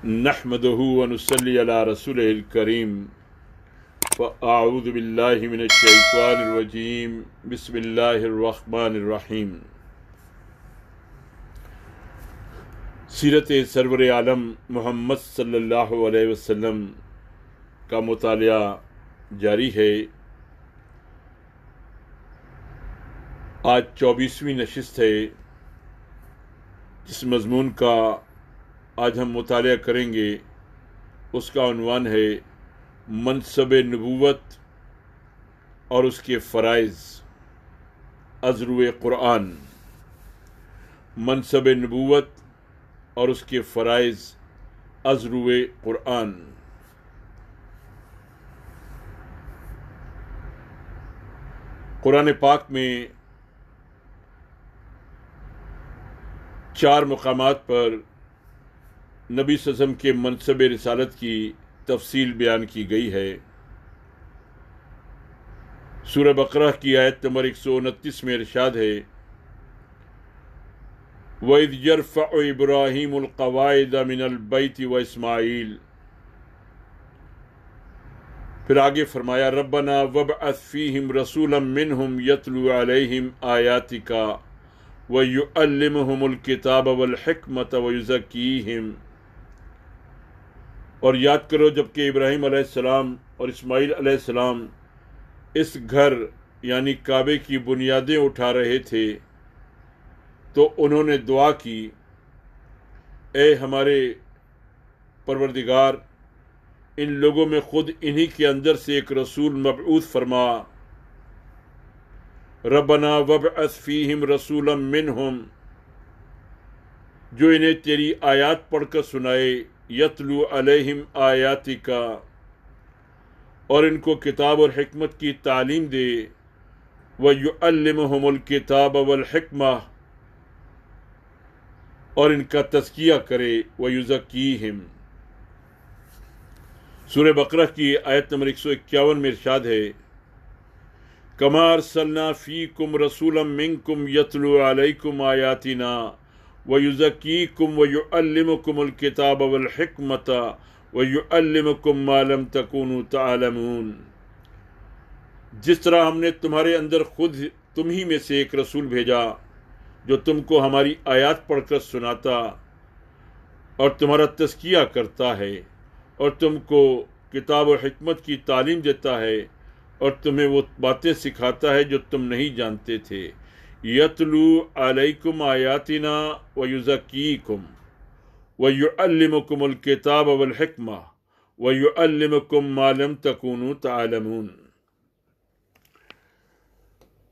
نحمده ونصلي على رسوله الكريم فأعوذ بالله من الشيطان الرجيم بسم الله الرحمن الرحیم۔ سیرت سرور عالم محمد صلی اللہ علیہ وسلم کا مطالعہ جاری ہے۔ آج 24ویں نشست ہے جس مضمون کا آج ہم مطالعہ کریں گے اس کا عنوان ہے منصب نبوت اور اس کے فرائض از روئے قرآن۔ منصب نبوت اور اس کے فرائض از روئے قرآن۔ قرآن پاک میں 4 مقامات پر نبی صلی اللہ علیہ وسلم کے منصب رسالت کی تفصیل بیان کی گئی ہے۔ سورہ بقرہ کی آیت نمبر 129 میں ارشاد ہے وَإِذْ يَرْفَعُ إِبْرَاهِيمُ الْقَوَاعِدَ مِنَ الْبَيْتِ وَإِسْمَاعِيلُ، پھر آگے فرمایا رَبَّنَا وَابْعَثْ فِيهِمْ رَسُولًا مِّنْهُمْ يَتْلُو عَلَيْهِمْ آيَاتِكَ وَيُعَلِّمُهُمُ الْكِتَابَ وَالْحِكْمَةَ وَيُزَكِّيهِمْ۔ اور یاد کرو جبکہ ابراہیم علیہ السلام اور اسماعیل علیہ السلام اس گھر یعنی کعبے کی بنیادیں اٹھا رہے تھے تو انہوں نے دعا کی اے ہمارے پروردگار، ان لوگوں میں خود انہی کے اندر سے ایک رسول مبعوث فرما۔ ربنا وابعث فیہم رسولا منہم، جو انہیں تیری آیات پڑھ کر سنائے، یتلو علیہم آیاتک، اور ان کو کتاب اور حکمت کی تعلیم دے، ویعلمہم الکتاب والحکمہ، اور ان کا تزکیہ کرے، ویزکیہم۔ سورہ بقرہ کی آیت نمبر 151 میں ارشاد ہے کما ارسلنا فیکم رسولا منکم یتلو علیکم آیاتنا وَيُزَكِّيكُمْ وَيُعَلِّمُكُمُ الْكِتَابَ وَالْحِكْمَةَ وَيُعَلِّمُكُمْ مَا لَمْ تَكُونُوا تَعْلَمُونَ۔ جس طرح ہم نے تمہارے اندر خود تم ہی میں سے ایک رسول بھیجا جو تم کو ہماری آیات پڑھ کر سناتا اور تمہارا تزکیہ کرتا ہے، اور تم کو کتاب و حکمت کی تعلیم دیتا ہے، اور تمہیں وہ باتیں سکھاتا ہے جو تم نہیں جانتے تھے۔ یتلو علیکم آیاتنا ویزکیکم ویعلمکم الکتاب والحکمہ ویعلمکم ما لم تکونوا تعلمون۔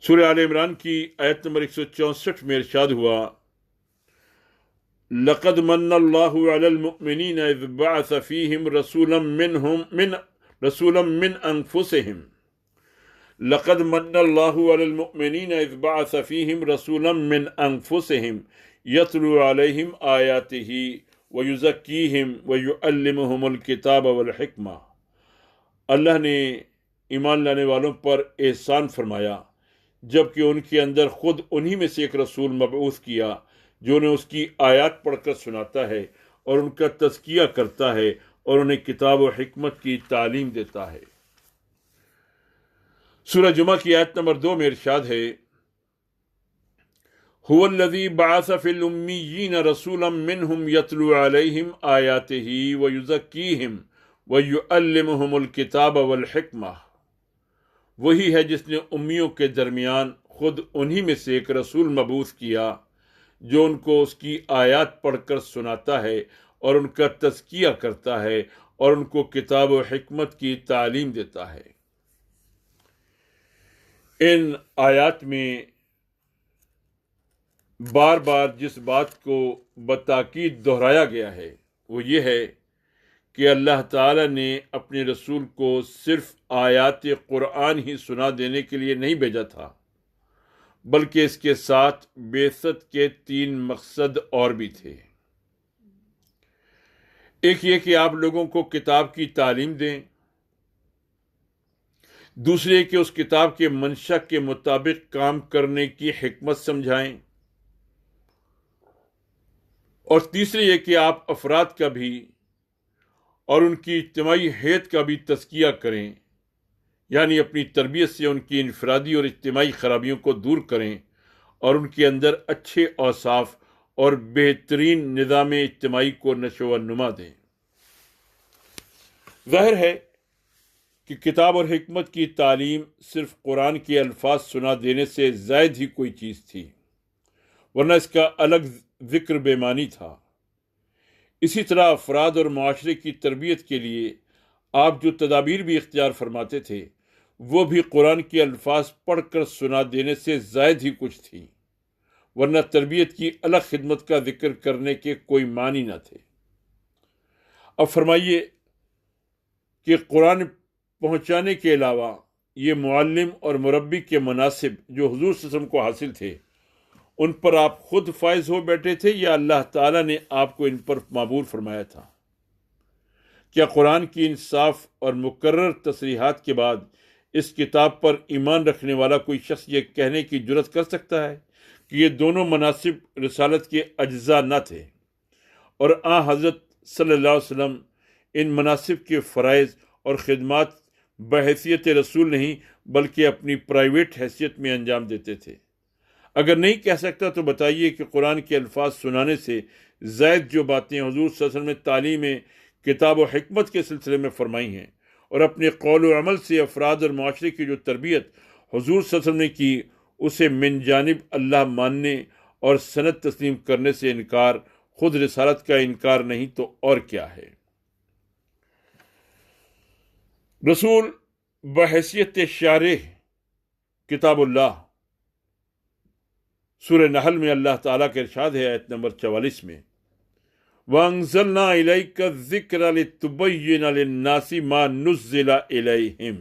سورہ آل عمران کی آیت نمبر 164 میں ارشاد ہوا لقد من اللہ علی المؤمنین اذ بعث فیہم رسولا من انفسہم لقد من اللہ علی المؤمنین اذ بعث فیہم رسولا من انفسہم یتلو علیہم آیاتہ ویزکیہم ویعلمہم الکتاب والحکمہ۔ اللہ نے ایمان لانے والوں پر احسان فرمایا جبکہ ان کے اندر خود انہی میں سے ایک رسول مبعوث کیا جو انہیں اس کی آیات پڑھ کر سناتا ہے اور ان کا تزکیہ کرتا ہے اور انہیں کتاب و حکمت کی تعلیم دیتا ہے۔ سورہ جمعہ کی آیت نمبر 2 میں ارشاد ہے هو الذی بعث فی الامیین رسولا منہم یتلو علیہم آیاتہ ویزکیہم ویعلمہم الکتاب والحکمہ۔ وہی ہے جس نے امیوں کے درمیان خود انہی میں سے ایک رسول مبعوث کیا جو ان کو اس کی آیات پڑھ کر سناتا ہے اور ان کا تزکیہ کرتا ہے اور ان کو کتاب و حکمت کی تعلیم دیتا ہے۔ ان آیات میں بار بار جس بات کو بتاکید دہرایا گیا ہے وہ یہ ہے کہ اللہ تعالی نے اپنے رسول کو صرف آیات قرآن ہی سنا دینے کے لیے نہیں بھیجا تھا، بلکہ اس کے ساتھ بعثت کے 3 مقصد اور بھی تھے۔ ایک یہ کہ آپ لوگوں کو کتاب کی تعلیم دیں، دوسرے کہ اس کتاب کے منشا کے مطابق کام کرنے کی حکمت سمجھائیں، اور تیسرے یہ کہ آپ افراد کا بھی اور ان کی اجتماعی حیت کا بھی تزکیہ کریں، یعنی اپنی تربیت سے ان کی انفرادی اور اجتماعی خرابیوں کو دور کریں اور ان کے اندر اچھے اوصاف اور بہترین نظام اجتماعی کو نشو و نما دیں۔ ظاہر ہے کہ کتاب اور حکمت کی تعلیم صرف قرآن کے الفاظ سنا دینے سے زائد ہی کوئی چیز تھی، ورنہ اس کا الگ ذکر بے معنی تھا۔ اسی طرح افراد اور معاشرے کی تربیت کے لیے آپ جو تدابیر بھی اختیار فرماتے تھے وہ بھی قرآن کے الفاظ پڑھ کر سنا دینے سے زائد ہی کچھ تھی، ورنہ تربیت کی الگ خدمت کا ذکر کرنے کے کوئی معنی نہ تھے۔ اب فرمائیے کہ قرآن پہنچانے کے علاوہ یہ معلم اور مربی کے مناسب جو حضور صلی اللہ علیہ وسلم کو حاصل تھے، ان پر آپ خود فائز ہو بیٹھے تھے یا اللہ تعالیٰ نے آپ کو ان پر معبور فرمایا تھا؟ کیا قرآن کی انصاف اور مکرر تصریحات کے بعد اس کتاب پر ایمان رکھنے والا کوئی شخص یہ کہنے کی جرات کر سکتا ہے کہ یہ دونوں مناسب رسالت کے اجزاء نہ تھے اور حضرت صلی اللہ علیہ وسلم ان مناسب کے فرائض اور خدمات بحیثیت رسول نہیں بلکہ اپنی پرائیویٹ حیثیت میں انجام دیتے تھے؟ اگر نہیں کہہ سکتا تو بتائیے کہ قرآن کے الفاظ سنانے سے زائد جو باتیں حضور صلی اللہ علیہ وسلم نے تعلیم کتاب و حکمت کے سلسلے میں فرمائی ہیں اور اپنے قول و عمل سے افراد اور معاشرے کی جو تربیت حضور صلی اللہ علیہ وسلم نے کی، اسے من جانب اللہ ماننے اور سند تسلیم کرنے سے انکار خود رسالت کا انکار نہیں تو اور کیا ہے؟ رسول بحیثیت شارح کتاب اللہ، سورہ نحل میں اللہ تعالیٰ کا ارشاد ہے آیت نمبر 44 میں، وَأَنزَلْنَا إِلَيْكَ الذِّكْرَ لِتُبَيِّنَ لِلنَّاسِ مَا نُزِّلَ إِلَيْهِمْ،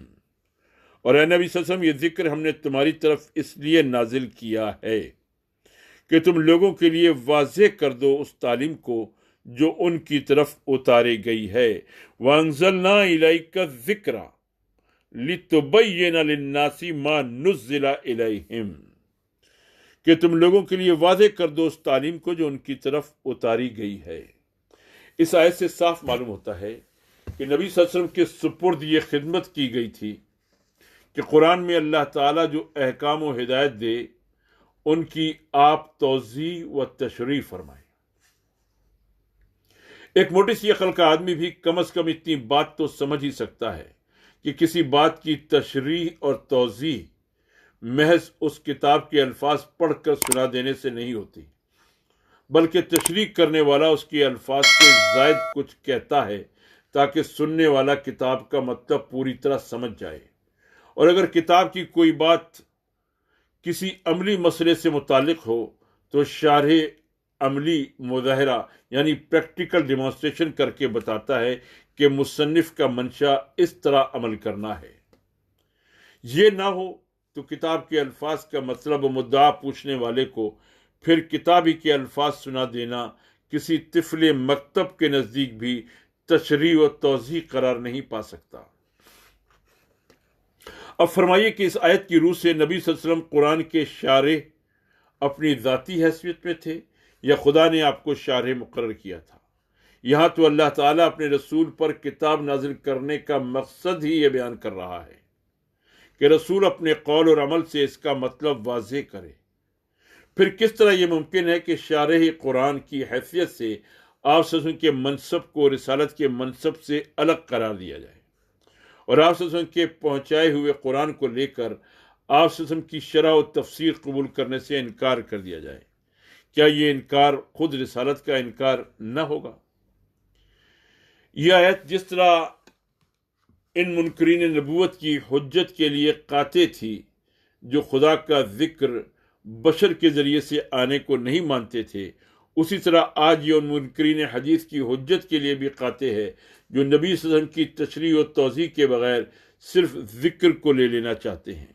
اور اے نبی صلی اللہ علیہ وسلم یہ ذکر ہم نے تمہاری طرف اس لیے نازل کیا ہے کہ تم لوگوں کے لیے واضح کر دو اس تعلیم کو جو ان کی طرف اتاری گئی ہے۔ وَأَنزَلْنَا إِلَيْكَ الذِّكْرَ لِتُبَيِّنَ لِلنَّاسِ مَا نُزِّلَ إِلَيْهِمْ، کہ تم لوگوں کے لیے واضح کر دو اس تعلیم کو جو ان کی طرف اتاری گئی ہے۔ اس آیت سے صاف معلوم ہوتا ہے کہ نبی صلی اللہ علیہ وسلم کے سپرد یہ خدمت کی گئی تھی کہ قرآن میں اللہ تعالیٰ جو احکام و ہدایت دے ان کی آپ توضیح و تشریح فرمائیں۔ ایک موٹی سی عقل کا آدمی بھی کم از کم اتنی بات تو سمجھ ہی سکتا ہے کہ کسی بات کی تشریح اور توضیح محض اس کتاب کے الفاظ پڑھ کر سنا دینے سے نہیں ہوتی، بلکہ تشریح کرنے والا اس کے الفاظ سے زائد کچھ کہتا ہے تاکہ سننے والا کتاب کا مطلب پوری طرح سمجھ جائے۔ اور اگر کتاب کی کوئی بات کسی عملی مسئلے سے متعلق ہو تو شارح عملی مظاہرہ یعنی پریکٹیکل ڈیمانسٹریشن کر کے بتاتا ہے کہ مصنف کا منشا اس طرح عمل کرنا ہے۔ یہ نہ ہو تو کتاب کے الفاظ کا مطلب مدعا پوچھنے والے کو پھر کتابی کے الفاظ سنا دینا کسی طفل مکتب کے نزدیک بھی تشریح و توضیح قرار نہیں پا سکتا۔ اب فرمائیے کہ اس آیت کی روح سے نبی صلی اللہ علیہ وسلم قرآن کے شارح اپنی ذاتی حیثیت میں تھے یا خدا نے آپ کو شارح مقرر کیا تھا؟ یہاں تو اللہ تعالیٰ اپنے رسول پر کتاب نازل کرنے کا مقصد ہی یہ بیان کر رہا ہے کہ رسول اپنے قول اور عمل سے اس کا مطلب واضح کرے۔ پھر کس طرح یہ ممکن ہے کہ شارح قرآن کی حیثیت سے آپ صلی اللہ علیہ وسلم کے منصب کو رسالت کے منصب سے الگ قرار دیا جائے اور آپ صلی اللہ علیہ وسلم کے پہنچائے ہوئے قرآن کو لے کر آپ صلی اللہ علیہ وسلم کی شرح و تفسیر قبول کرنے سے انکار کر دیا جائے؟ کیا یہ انکار خود رسالت کا انکار نہ ہوگا؟ یہ آیت جس طرح ان منکرین نبوت کی حجت کے لیے قاطع تھی جو خدا کا ذکر بشر کے ذریعے سے آنے کو نہیں مانتے تھے، اسی طرح آج یہ ان منکرین حدیث کی حجت کے لیے بھی قاطع ہے جو نبی صلی اللہ علیہ وسلم کی تشریح و توضیح کے بغیر صرف ذکر کو لے لینا چاہتے ہیں۔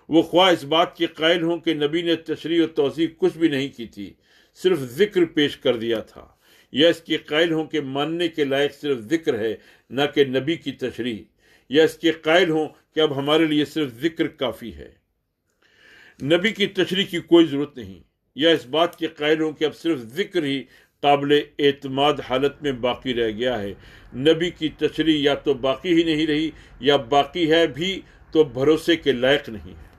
وہ خواہ اس بات کے قائل ہوں کہ نبی نے تشریح و توضیح کچھ بھی نہیں کی تھی، صرف ذکر پیش کر دیا تھا، یا اس کے قائل ہوں کہ ماننے کے لائق صرف ذکر ہے نہ کہ نبی کی تشریح، یا اس کے قائل ہوں کہ اب ہمارے لیے صرف ذکر کافی ہے، نبی کی تشریح کی کوئی ضرورت نہیں، یا اس بات کے قائل ہوں کہ اب صرف ذکر ہی قابل اعتماد حالت میں باقی رہ گیا ہے۔ نبی کی تشریح یا تو باقی ہی نہیں رہی، یا باقی ہے بھی تو بھروسے کے لائق نہیں ہے۔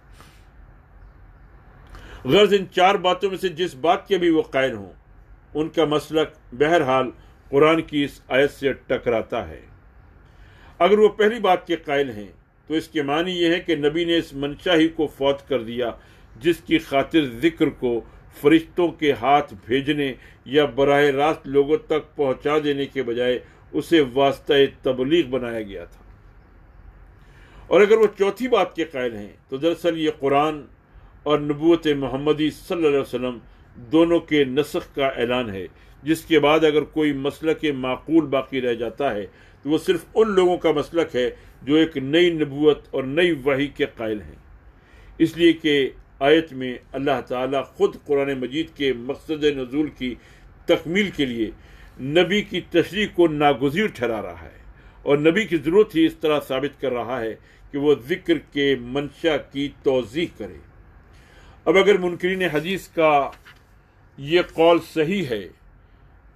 غرض ان چار باتوں میں سے جس بات کے بھی وہ قائل ہوں، ان کا مسلک بہرحال قرآن کی اس آیت سے ٹکراتا ہے۔ اگر وہ پہلی بات کے قائل ہیں تو اس کے معنی یہ ہے کہ نبی نے اس منشا ہی کو فوت کر دیا جس کی خاطر ذکر کو فرشتوں کے ہاتھ بھیجنے یا براہ راست لوگوں تک پہنچا دینے کے بجائے اسے واسطہ تبلیغ بنایا گیا تھا۔ اور اگر وہ چوتھی بات کے قائل ہیں تو دراصل یہ قرآن اور نبوت محمدی صلی اللہ علیہ وسلم دونوں کے نسخ کا اعلان ہے، جس کے بعد اگر کوئی مسلک معقول باقی رہ جاتا ہے تو وہ صرف ان لوگوں کا مسلک ہے جو ایک نئی نبوت اور نئی وحی کے قائل ہیں۔ اس لیے کہ آیت میں اللہ تعالیٰ خود قرآن مجید کے مقصد نزول کی تکمیل کے لیے نبی کی تشریح کو ناگزیر ٹھہرا رہا ہے، اور نبی کی ضرورت ہی اس طرح ثابت کر رہا ہے کہ وہ ذکر کے منشا کی توضیح کرے۔ اب اگر منکرین حدیث کا یہ قول صحیح ہے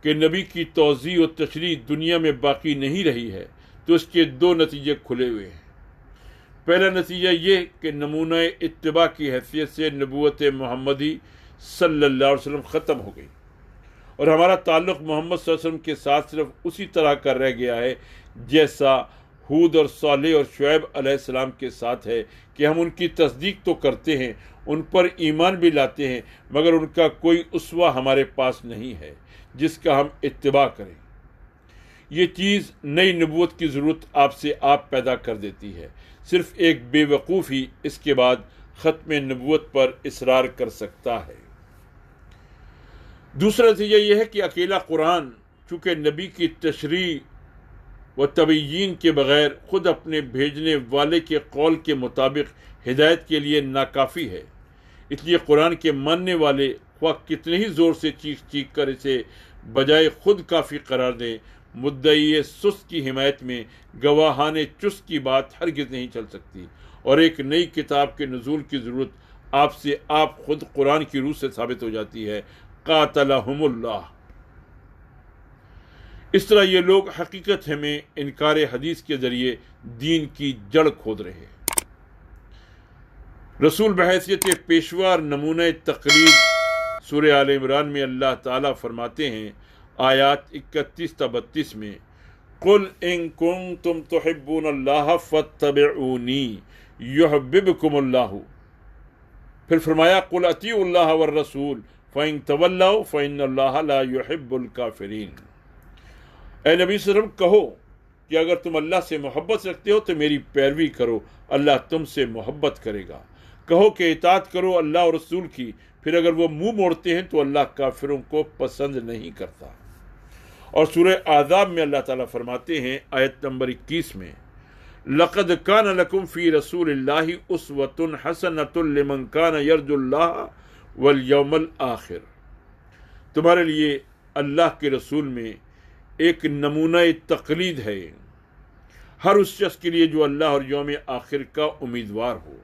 کہ نبی کی توضیح و تشریح دنیا میں باقی نہیں رہی ہے تو اس کے دو نتیجے کھلے ہوئے ہیں۔ پہلا نتیجہ یہ کہ نمونہ اتباع کی حیثیت سے نبوت محمدی صلی اللہ علیہ وسلم ختم ہو گئی، اور ہمارا تعلق محمد صلی اللہ علیہ وسلم کے ساتھ صرف اسی طرح کا رہ گیا ہے جیسا ہود اور صالح اور شعیب علیہ السلام کے ساتھ ہے، کہ ہم ان کی تصدیق تو کرتے ہیں، ان پر ایمان بھی لاتے ہیں، مگر ان کا کوئی اسوہ ہمارے پاس نہیں ہے جس کا ہم اتباع کریں۔ یہ چیز نئی نبوت کی ضرورت آپ سے آپ پیدا کر دیتی ہے۔ صرف ایک بے وقوف ہی اس کے بعد ختم نبوت پر اصرار کر سکتا ہے۔ دوسرا نتیجہ یہ ہے کہ اکیلا قرآن چونکہ نبی کی تشریح و تبیین کے بغیر خود اپنے بھیجنے والے کے قول کے مطابق ہدایت کے لیے ناکافی ہے، اس لیے قرآن کے ماننے والے خواہ کتنے ہی زور سے چیخ چیخ کر اسے بجائے خود کافی قرار دیں، مدعی سست کی حمایت میں گواہان چست کی بات ہرگز نہیں چل سکتی، اور ایک نئی کتاب کے نزول کی ضرورت آپ سے آپ خود قرآن کی روح سے ثابت ہو جاتی ہے۔ قاتلہم اللہ۔ اس طرح یہ لوگ حقیقت میں انکار حدیث کے ذریعے دین کی جڑ کھود رہے ہیں۔ رسول بحیثیت پیشوا اور نمونہ تقلید سورہ آل عمران میں اللہ تعالیٰ فرماتے ہیں آیات 31 تا 32 میں، قُلْ إِن كُنتُمْ تُحِبُّونَ اللَّهَ فَاتَّبِعُونِي يُحْبِبْكُمُ اللَّهُ۔ پھر فرمایا قُلْ أَطِیعُوا اللَّهَ وَالرَّسُولَ فَإِن تَوَلَّوْا فَإِنَّ اللَّهَ لَا يُحِبُّ الْكَافِرِينَ۔ اے نبی صلی اللہ علیہ وسلم کہو کہ اگر تم اللہ سے محبت رکھتے ہو تو میری پیروی کرو، اللہ تم سے محبت کرے گا۔ کہو کہ اطاعت کرو اللہ اور رسول کی، پھر اگر وہ منہ موڑتے ہیں تو اللہ کافروں کو پسند نہیں کرتا۔ اور سورہ احزاب میں اللہ تعالیٰ فرماتے ہیں آیت نمبر 21 میں، لَقَدْ كَانَ لَكُمْ فِي رَسُولِ اللَّهِ أُسْوَةٌ حَسَنَةٌ لِمَنْ كَانَ يَرْجُو اللَّهَ وَالْيَوْمَ الْآخِرَ۔ تمہارے لیے اللہ کے رسول میں ایک نمونہ تقلید ہے ہر اس شخص کے لیے جو اللہ اور یوم آخر کا امیدوار ہو۔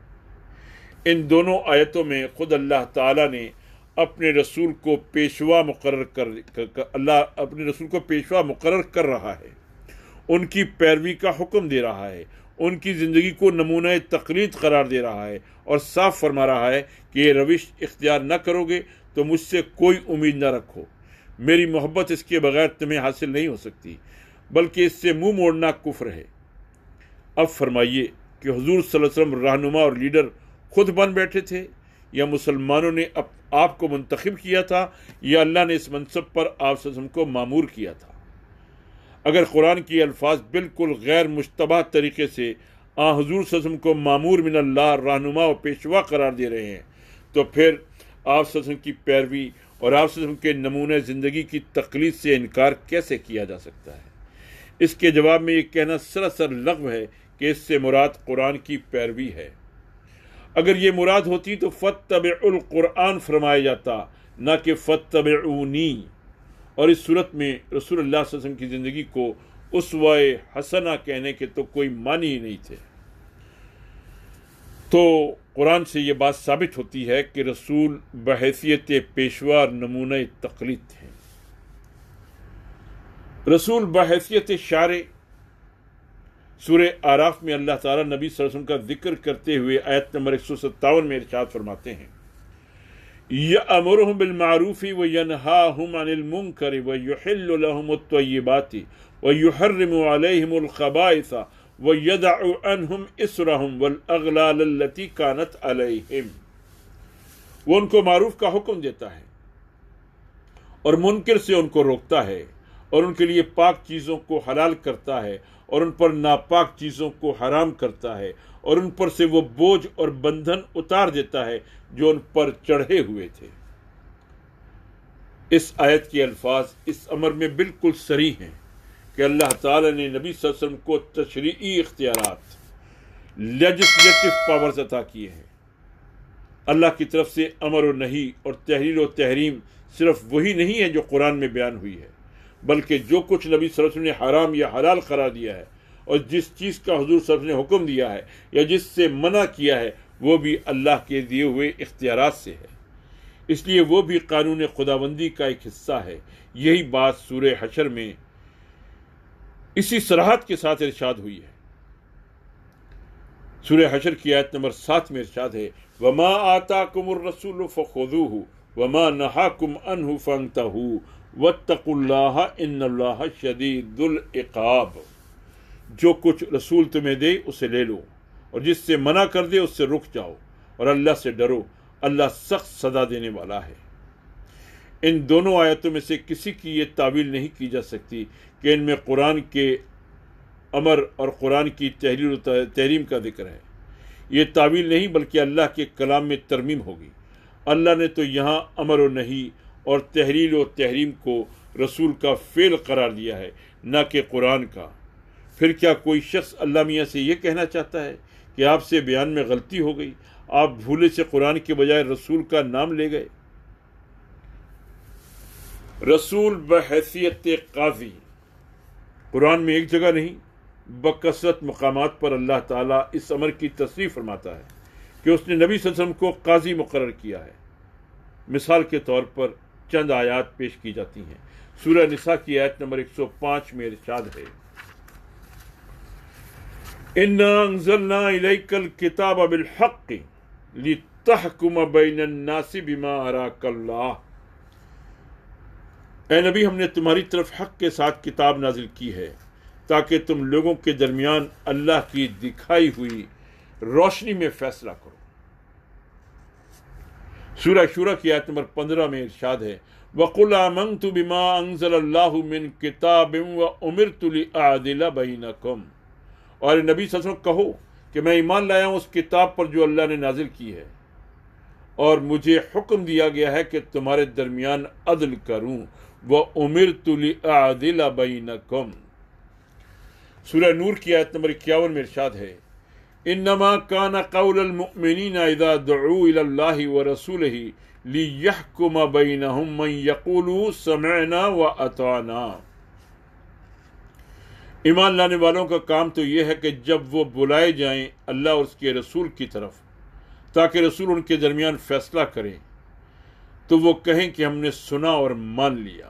ان دونوں آیتوں میں خود اللہ تعالیٰ نے اپنے رسول کو پیشوا مقرر کر رہا ہے، ان کی پیروی کا حکم دے رہا ہے، ان کی زندگی کو نمونہ تقلید قرار دے رہا ہے، اور صاف فرما رہا ہے کہ یہ روش اختیار نہ کرو گے تو مجھ سے کوئی امید نہ رکھو، میری محبت اس کے بغیر تمہیں حاصل نہیں ہو سکتی، بلکہ اس سے منہ موڑنا کفر ہے۔ اب فرمائیے کہ حضور صلی اللہ علیہ وسلم رہنما اور لیڈر خود بن بیٹھے تھے، یا مسلمانوں نے آپ کو منتخب کیا تھا، یا اللہ نے اس منصب پر آپ صلی اللہ علیہ وسلم کو مامور کیا تھا؟ اگر قرآن کی الفاظ بالکل غیر مشتبہ طریقے سے حضور صلی اللہ علیہ وسلم کو مامور من اللہ، رہنما و پیشوا قرار دے رہے ہیں، تو پھر آپ صلی اللہ علیہ وسلم کی پیروی اور آپ صلی اللہ علیہ وسلم کے نمونہ زندگی کی تقلید سے انکار کیسے کیا جا سکتا ہے؟ اس کے جواب میں یہ کہنا سراسر لغو ہے کہ اس سے مراد قرآن کی پیروی ہے۔ اگر یہ مراد ہوتی تو فَاتَّبِعُوا القرآن فرمایا جاتا، نہ کہ فَاتَّبِعُونِی، اور اس صورت میں رسول اللہ صلی اللہ علیہ وسلم کی زندگی کو اسوہ حسنہ کہنے کے تو کوئی معنی ہی نہیں تھے۔ تو قرآن سے یہ بات ثابت ہوتی ہے کہ رسول بحیثیت پیشوا اور نمونہ تقلید تھے۔ رسول بحیثیت شارع، سورہ آراف میں اللہ تعالیٰ نبی صلی اللہ علیہ وسلم کا ذکر کرتے ہوئے آیت نمبر 157 میں ارشاد فرماتے ہیں یأمرہم بالمعروف وینہاہم عن المنکر ویحل لہم الطیبات ویحرم علیہم الخبائث ویدع عنہم اسرہم والاغلال التي کانت علیہم۔ وہ ان کو معروف کا حکم دیتا ہے اور منکر سے ان کو روکتا ہے، اور ان کے لیے پاک چیزوں کو حلال کرتا ہے اور ان پر ناپاک چیزوں کو حرام کرتا ہے، اور ان پر سے وہ بوجھ اور بندھن اتار دیتا ہے جو ان پر چڑھے ہوئے تھے۔ اس آیت کے الفاظ اس امر میں بالکل صریح ہیں کہ اللہ تعالی نے نبی صلی اللہ علیہ وسلم کو تشریعی اختیارات، لیجسلیٹو پاورز عطا کیے ہیں۔ اللہ کی طرف سے امر و نہی اور تحلیل و تحریم صرف وہی نہیں ہے جو قرآن میں بیان ہوئی ہے، بلکہ جو کچھ نبی صلی اللہ علیہ وسلم نے حرام یا حلال قرار دیا ہے، اور جس چیز کا حضور صلی اللہ علیہ وسلم نے حکم دیا ہے یا جس سے منع کیا ہے، وہ بھی اللہ کے دیے ہوئے اختیارات سے ہے، اس لیے وہ بھی قانون خداوندی کا ایک حصہ ہے۔ یہی بات سورہ حشر میں اسی صراحت کے ساتھ ارشاد ہوئی ہے۔ سورہ حشر کی آیت نمبر 7 میں ارشاد ہے وَمَا آتَاكُمُ الرَّسُولُ فَخُذُوهُ وَمَا نَهَاكُمْ عَنْهُ فَانْتَهُوا وَاتَّقُوا اللَّهَ إِنَّ اللَّهَ شَدِيدُ الْعِقَابِ۔ جو کچھ رسول تمہیں دے اسے لے لو، اور جس سے منع کر دے اس سے رک جاؤ، اور اللہ سے ڈرو، اللہ سخت سزا دینے والا ہے۔ ان دونوں آیتوں میں سے کسی کی یہ تعویل نہیں کی جا سکتی کہ ان میں قرآن کے امر اور قرآن کی تحلیل و تحریم کا ذکر ہے۔ یہ تعویل نہیں بلکہ اللہ کے کلام میں ترمیم ہوگی۔ اللہ نے تو یہاں امر و نہی اور تحلیل و تحریم کو رسول کا فعل قرار دیا ہے، نہ کہ قرآن کا۔ پھر کیا کوئی شخص اللہ میاں سے یہ کہنا چاہتا ہے کہ آپ سے بیان میں غلطی ہو گئی، آپ بھولے سے قرآن کے بجائے رسول کا نام لے گئے؟ رسول بحیثیت قاضی، قرآن میں ایک جگہ نہیں بکثرت مقامات پر اللہ تعالیٰ اس امر کی تصریح فرماتا ہے کہ اس نے نبی صلی اللہ علیہ وسلم کو قاضی مقرر کیا ہے۔ مثال کے طور پر چند آیات پیش کی جاتی ہیں۔ سورہ نساء کی آیت نمبر 105 میں ارشاد ہے اِنَّا أَنزَلْنَا إِلَيْكَ الْكِتَابَ بِالْحَقِّ لِتَحْكُمَ بَيْنَ النَّاسِ بِمَا أَرَاكَ اللَّهُ۔ اے نبی، ہم نے تمہاری طرف حق کے ساتھ کتاب نازل کی ہے تاکہ تم لوگوں کے درمیان اللہ کی دکھائی ہوئی روشنی میں فیصلہ کرو۔ سورہ شورى کی آیت نمبر 15 میں ارشاد ہے وَقُلْ آمَنْتُ بِمَا أَنزَلَ اللَّهُ مِنْ كِتَابٍ وَأُمِرْتُ لِأَعْدِلَ بَيْنَكُمْ۔ اور نبی صلی اللہ علیہ وسلم کہو کہ میں ایمان لایا ہوں اس کتاب پر جو اللہ نے نازل کی ہے، اور مجھے حکم دیا گیا ہے کہ تمہارے درمیان عدل کروں۔ وَأُمِرْتُ لِأَعْدِلَ بَيْنَكُمْ۔ سورہ نور کی آیت نمبر 51 میں ارشاد ہے انما کان قول المؤمنین اذا دعوا الی اللہ ورسولہ لیحکم بینہم من یقولوا سمعنا واطعنا۔ ایمان لانے والوں کا کام تو یہ ہے کہ جب وہ بلائے جائیں اللہ اور اس کے رسول کی طرف تاکہ رسول ان کے درمیان فیصلہ کریں، تو وہ کہیں کہ ہم نے سنا اور مان لیا۔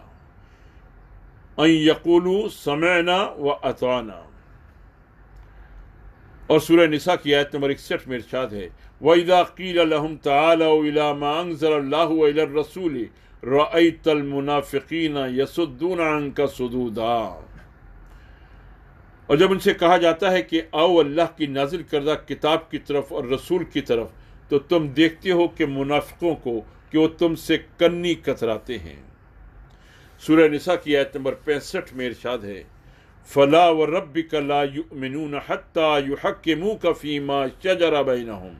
ان یقولوا سمعنا واطعنا۔ اور سورہ نساء کی آیت نمبر 61 میں ارشاد ہے وَإِذَا قِيلَ لَهُمْ تَعَالَوْا إِلَى مَا أَنزَلَ اللَّهُ وَإِلَى الرَّسُولِ رَأَيْتَ الْمُنَافِقِينَ يَصُدُّونَ عَنْكَ صُدُودًا۔ اور جب ان سے کہا جاتا ہے کہ آؤ اللہ کی نازل کردہ کتاب کی طرف اور رسول کی طرف، تو تم دیکھتے ہو کہ منافقوں کو کہ وہ تم سے کنی کتراتے ہیں۔ سورہ نساء کی آیت نمبر 65 میں ارشاد ہے فَلَا وَرَبِّكَ لَا يُؤْمِنُونَ حَتَّى يُحَكِّمُوكَ فِي مَا شَجَرَ بَيْنَهُمْ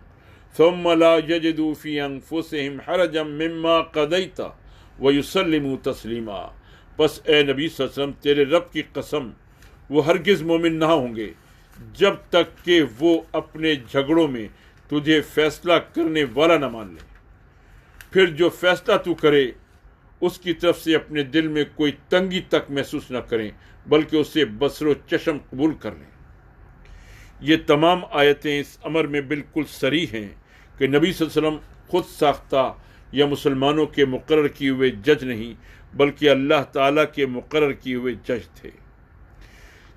ثُمَّ لَا يَجِدُوا فِي أَنفُسِهِمْ حَرَجًا مِّمَّا قَضَيْتَ وَيُسَلِّمُوا تَسْلِيمًا۔ پس اے نبی صلی اللہ علیہ وسلم، تیرے رب کی قسم، وہ ہرگز مومن نہ ہوں گے جب تک کہ وہ اپنے جھگڑوں میں تجھے فیصلہ کرنے والا نہ مان لے، پھر جو فیصلہ تو کرے اس کی طرف سے اپنے دل میں کوئی تنگی تک محسوس نہ کریں، بلکہ اسے بصر و چشم قبول کر لیں۔ یہ تمام آیتیں اس امر میں بالکل صریح ہیں کہ نبی صلی اللہ علیہ وسلم خود ساختہ یا مسلمانوں کے مقرر کیے ہوئے جج نہیں، بلکہ اللہ تعالیٰ کے مقرر کیے ہوئے جج تھے۔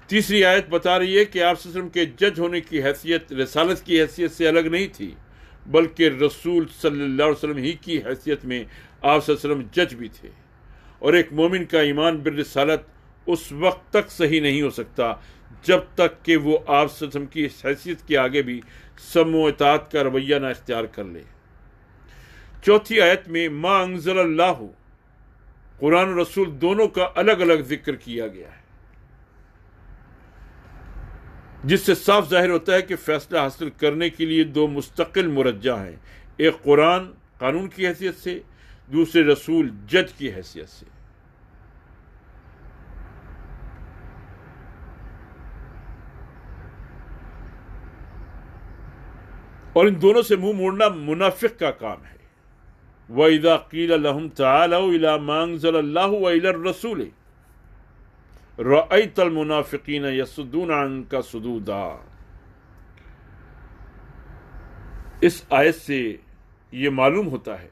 تیسری آیت بتا رہی ہے کہ آپ صلی اللہ علیہ وسلم کے جج ہونے کی حیثیت رسالت کی حیثیت سے الگ نہیں تھی، بلکہ رسول صلی اللہ علیہ وسلم ہی کی حیثیت میں آپ صلی اللہ علیہ وسلم جج بھی تھے۔ اور ایک مومن کا ایمان بالرسالت اس وقت تک صحیح نہیں ہو سکتا جب تک کہ وہ آپ صلی اللہ علیہ وسلم کی حیثیت کے آگے بھی سمع و اطاعت کا رویہ نہ اختیار کر لے۔ چوتھی آیت میں ما انزل اللہ، قرآن و رسول دونوں کا الگ الگ ذکر کیا گیا ہے، جس سے صاف ظاہر ہوتا ہے کہ فیصلہ حاصل کرنے کے لیے دو مستقل مرجع ہیں، ایک قرآن قانون کی حیثیت سے، دوسرے رسول جج کی حیثیت سے۔ اور ان دونوں سے منہ موڑنا منافق کا کام ہے۔ وَإِذَا قِيلَ لَهُمْ تَعَالَوْا إِلَىٰ مَا أَنزَلَ اللَّهُ وَإِلَى الرَّسُولِ رَأَيْتَ الْمُنَافِقِينَ يَصُدُّونَ عَنكَ صُدُودًا۔ اس آیت سے یہ معلوم ہوتا ہے